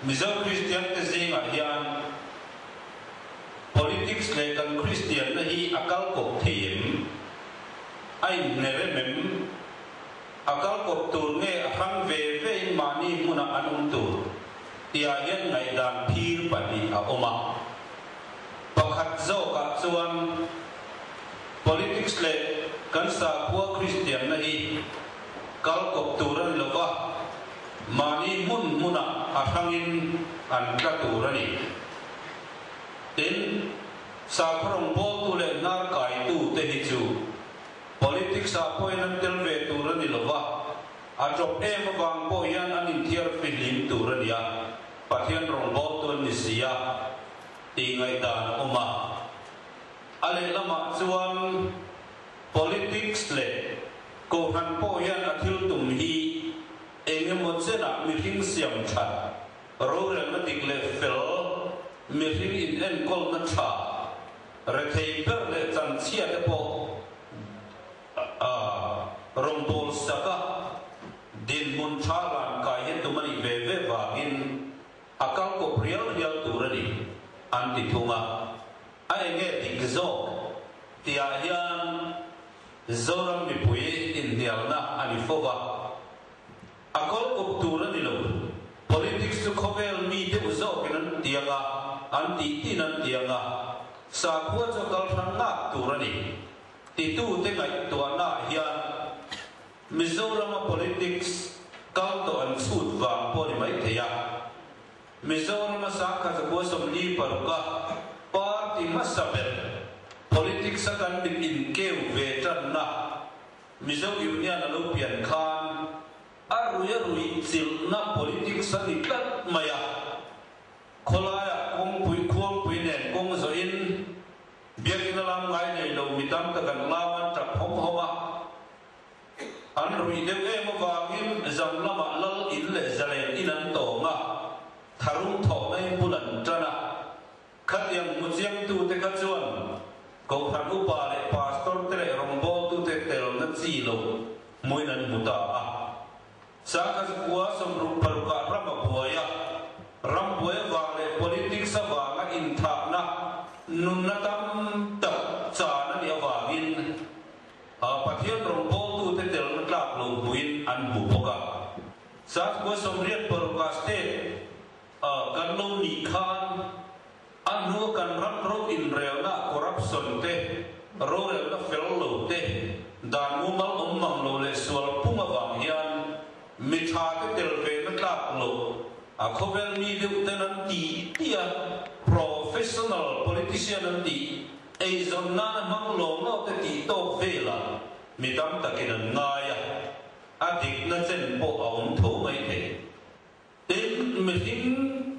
Mizo Christian te zinga hian politics le kan Christian na hi akal kop thim ai nere mem akal kop tur nge hang ve mani muna anum tur tia hian ngai dan phir pati a oma pakhat zo ka chuan politics le kan sa khua Christian na hi kal kop turan lova mani muna ahangin an ka turani tin sa prong bol tu le nar kai tu te hi chu politics sa point an tel ve turani lova a job em wang po yan an in thiar filim turania pathian rong bol tu ni sia ti ngai dan oma ale lama chuan politics le ko han po yan athil tum hi engemo chena mi hing siam that ro re ma dik le fel mi hing in en kol na tha re thei per le chan chia te po rong bol saka din mun tha lan ka yen tu mani ve wa in akal ko real turani anti thunga ai nge dik zo tia hian zoram mi pui in dialna ani fowa akol ko turani lo politics to cover mi de uzo kenan tianga anti tinan tianga sa khua cho kal thanga turani ti tu te ngai to na hian Mizoram politics kal to an sut wa pori mai theya Mizoram sa kha ko som li paruka party masabel politics kan bin in keu ve tan na Mizo union lo pian khan arui sil na politics ani tat maya kholaya kong pui nen kong zo in biakina lam ngai nei lo mitam ta kan lawan ta phom homa an rui de em wangin zam lama lal in le zalen inan to nga tharum tho nei bulan tana khatyam mujiam tu te ka chuan ko than upa le pastor te le rombo tu te tel na chi lo moinan muta a saka kuwa som ru paruka ram boya ram boya wa le politics wa nga in tha na nunatam ta cha na ni awangin pathian rombo tu te tel na tlak lo buin an bu boka sak kuwa som riat paruka state kan lo ni khan anu kan ram ro in real na corruption te ro real na fel lo te dan mu mal mang lo le swal punga wang hian mitha te tel ve na tlak lo a khovel mi de tenan ti tia professional politician an ti e zon na mang lo no te ti to vela midam takin ngaya adik na chen po aum tho mai the tin mihing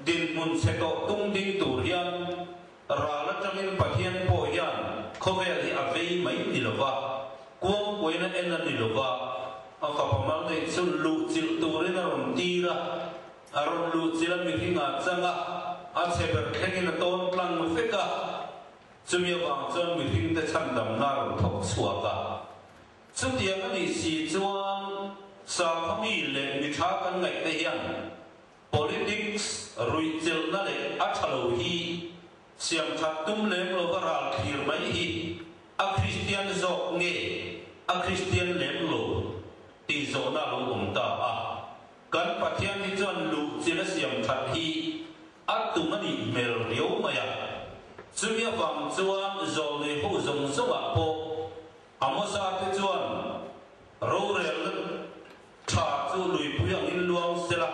din mun se to tung ding turian rala tamin pathian po yan khovel hi avei mai dilova kuang koina ena dilova aka pamal nei sun lu chil turina ron tira aron lu chilan mi hinga changa a cheber khengin ton tlang mu feka chumia wang chon mi hing te chan dam na ron thok chuaka chutiang ani si chuan sa khami le mi tha kan ngai te hian politics rui chil na le a thalo hi siam that tum leng lo varal khir mai hi a Christian zok nge a Christian lem lo ti zo na lo ta a kan pathian ni chon lu chila siam that hi atumani mel riau maya chumia wang chuan zo le ho zong zonga po amosa te chuan ro rel tha chu lui puyang in luang sela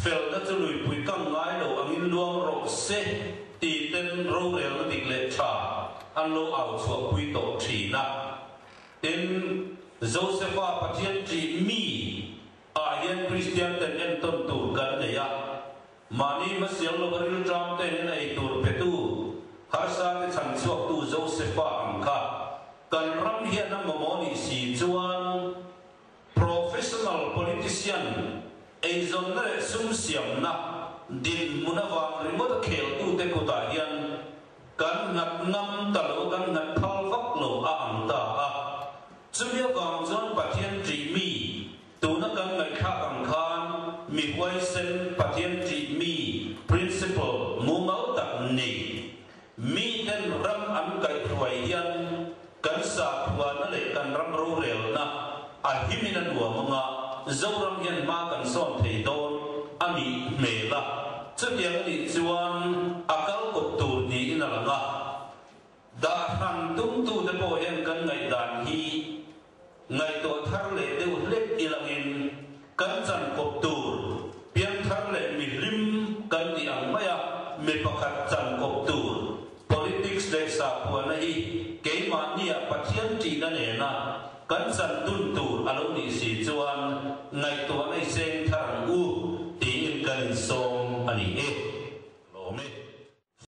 fel na chu lui pui kang ngai lo ang in luang ro se ti ten ro rel dik le tha an lo au chu pui to thina in Josepha pathian tri mi ayan Christian ten en ton tur kan le ya mani masial lo baril tram te nei tur petu harsa te chan chuak tu Josepha angka kan ram hian na momoni si chuan professional politician eizon na sum siam na din munawang remote khel tu te ko ta hian kan ngat ngam talo kan ngat phal vak lo a anta a chumia wang chon pathian tri mi tu na kan ngai kha ang khan mi huai sen pathian tri mi มินันหัวมังะเจ้ารำเย็นมากันซ่อนเทโดนอันนี้เมล่ะจะเดียงนี้จวนอากาศกบตูนี้นั่นละดาหันตุ้งตูจะโปเห็นกันไงดานฮีไงตัวทารเลเดวเล็กอีหลังอินกันจันกบตูเพียงทารเลมีริมกันที่อังไม่อะมีประคัดจันกบตู politics เดสาพัวนัยเกี่ยมันเนี่ยปัจจัยจีนั่นเองนะกันจันตุนตูอารมณ์นี้สิจวนไงตัวในเซง